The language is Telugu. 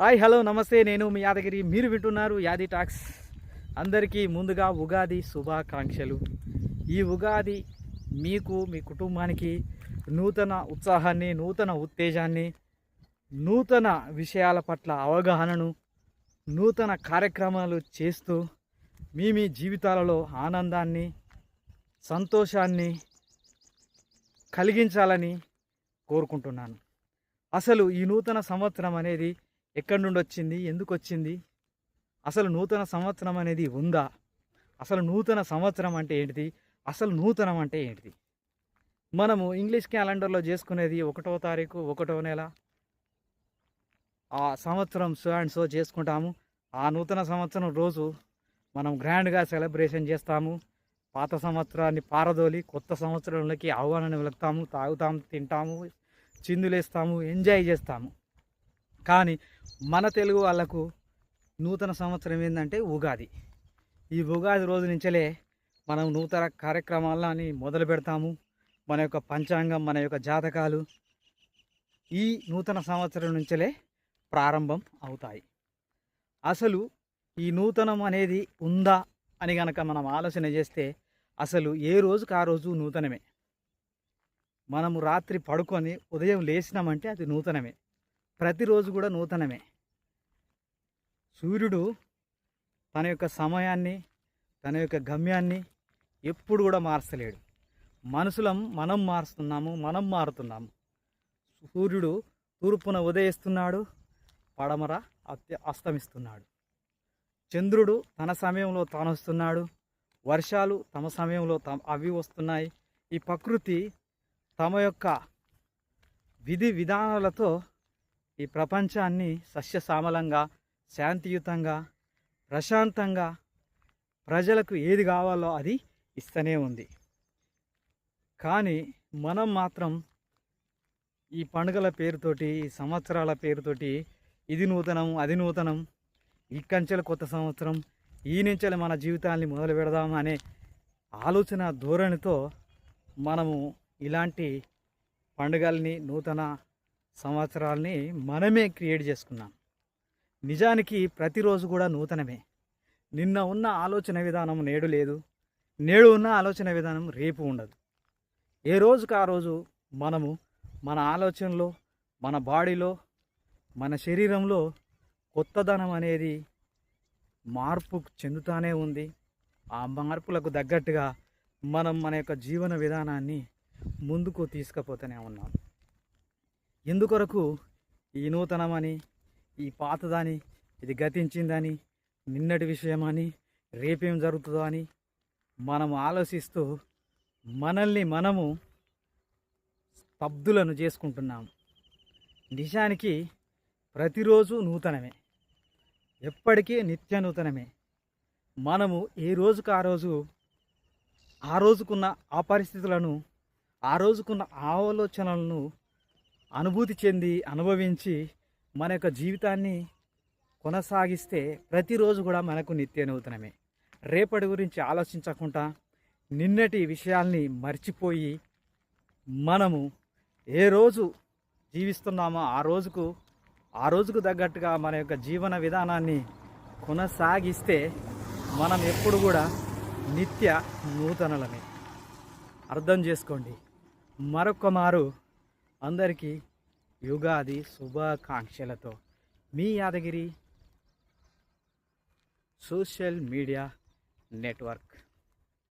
హాయ్ హలో నమస్తే, నేను మీ యాదగిరి. మీరు వింటున్నారు యాది టాక్స్. అందరికీ ముందుగా ఉగాది శుభాకాంక్షలు. ఈ ఉగాది మీకు, మీ కుటుంబానికి నూతన ఉత్సాహాన్ని, నూతన ఉత్తేజాన్ని, నూతన విషయాల పట్ల అవగాహనను, నూతన కార్యక్రమాలు చేస్తూ మీ జీవితాలలో ఆనందాన్ని, సంతోషాన్ని కలిగించాలని కోరుకుంటున్నాను. అసలు ఈ నూతన సంవత్సరం అనేది ఎక్కడి నుండి వచ్చింది, ఎందుకు వచ్చింది, అసలు నూతన సంవత్సరం అనేది ఉందా, అసలు నూతన సంవత్సరం అంటే ఏంటిది, అసలు నూతనం అంటే ఏంటిది? మనము ఇంగ్లీష్ క్యాలెండర్లో చేసుకునేది 1వ తారీఖు 1వ నెల ఆ సంవత్సరం సో అండ్ సో చేసుకుంటాము. ఆ నూతన సంవత్సరం రోజు మనం గ్రాండ్గా సెలబ్రేషన్ చేస్తాము. పాత సంవత్సరాన్ని పారదోలి కొత్త సంవత్సరంలోకి ఆహ్వానాన్ని వెళుతాము, తాగుతాము, తింటాము, చిందులేస్తాము, ఎంజాయ్ చేస్తాము. కానీ మన తెలుగు వాళ్ళకు నూతన సంవత్సరం ఏంటంటే ఉగాది. ఈ ఉగాది రోజు నుంచే మనం నూతన కార్యక్రమాలని మొదలు పెడతాము. మన యొక్క పంచాంగం, మన యొక్క జాతకాలు ఈ నూతన సంవత్సరం నుంచే ప్రారంభం అవుతాయి. అసలు ఈ నూతనం అనేది ఉందా అని కనుక మనం ఆలోచన చేస్తే అసలు ఏ రోజుకి ఆ రోజు నూతనమే. మనము రాత్రి పడుకొని ఉదయం లేచినామంటే అది నూతనమే. ప్రతిరోజు కూడా నూతనమే. సూర్యుడు తన యొక్క సమయాన్ని, తన యొక్క గమ్యాన్ని ఎప్పుడు కూడా మార్చలేడు. మనుషులం మనం మారుస్తున్నాము, మనం మారుతున్నాము. సూర్యుడు తూర్పున ఉదయిస్తున్నాడు, పడమర అస్తమిస్తున్నాడు. చంద్రుడు తన సమయంలో తాను వస్తున్నాడు, వర్షాలు తమ సమయంలో అవి వస్తున్నాయి. ఈ ప్రకృతి తమ యొక్క విధి విధానాలతో ఈ ప్రపంచాన్ని సస్యశ్యామలంగా, శాంతియుతంగా, ప్రశాంతంగా ప్రజలకు ఏది కావాలో అది ఇస్తూనే ఉంది. కానీ మనం మాత్రం ఈ పండుగల పేరుతోటి, ఈ సంవత్సరాల పేరుతోటి ఇది నూతనం, అది నూతనం, ఈ కంచెల కొత్త సంవత్సరం, ఈ నుంచెల మన జీవితాన్ని మొదలు పెడదాం అనే ఆలోచన ధోరణితో మనము ఇలాంటి పండుగల్ని, నూతన సంవత్సరాల్ని మనమే క్రియేట్ చేసుకున్నాం. నిజానికి ప్రతిరోజు కూడా నూతనమే. నిన్న ఉన్న ఆలోచన విధానం నేడు లేదు, నేడు ఉన్న ఆలోచన విధానం రేపు ఉండదు. ఏ రోజుకు ఆ రోజు మనము మన ఆలోచనలో, మన బాడీలో, మన శరీరంలో కొత్తదనం అనేది మార్పు చెందుతూనే ఉంది. ఆ మార్పులకు తగ్గట్టుగా మనం మన యొక్క జీవన విధానాన్ని ముందుకు తీసుకుపోతూనే ఉన్నాం. ఎందుకొరకు ఈ నూతనమని, ఈ పాతదని, ఇది గతించిందని, నిన్నటి విషయమని, రేపేం జరుగుతుందో అని మనము ఆలోచిస్తూ మనల్ని మనము స్తబ్దులను చేసుకుంటున్నాము. నిజానికి ప్రతిరోజు నూతనమే, ఎప్పటికీ నిత్య నూతనమే. మనము ఏ రోజుకు ఆ రోజు, ఆ రోజుకున్న ఆ పరిస్థితులను, ఆ రోజుకున్న ఆలోచనలను అనుభూతి చెంది, అనుభవించి మన యొక్క జీవితాన్ని కొనసాగిస్తే ప్రతిరోజు కూడా మనకు నిత్య నూతనమే. రేపటి గురించి ఆలోచించకుండా నిన్నటి విషయాల్ని మర్చిపోయి మనము ఏ రోజు జీవిస్తున్నామో ఆ రోజుకు తగ్గట్టుగా మన యొక్క జీవన విధానాన్ని కొనసాగిస్తే మనం ఎప్పుడు కూడా నిత్య నూతనలమే. అర్థం చేసుకోండి. మరొక మారు అందరికీ యుగాది శుభాకాంక్షలతో మీ యాదగిరి సోషల్ మీడియా నెట్వర్క్.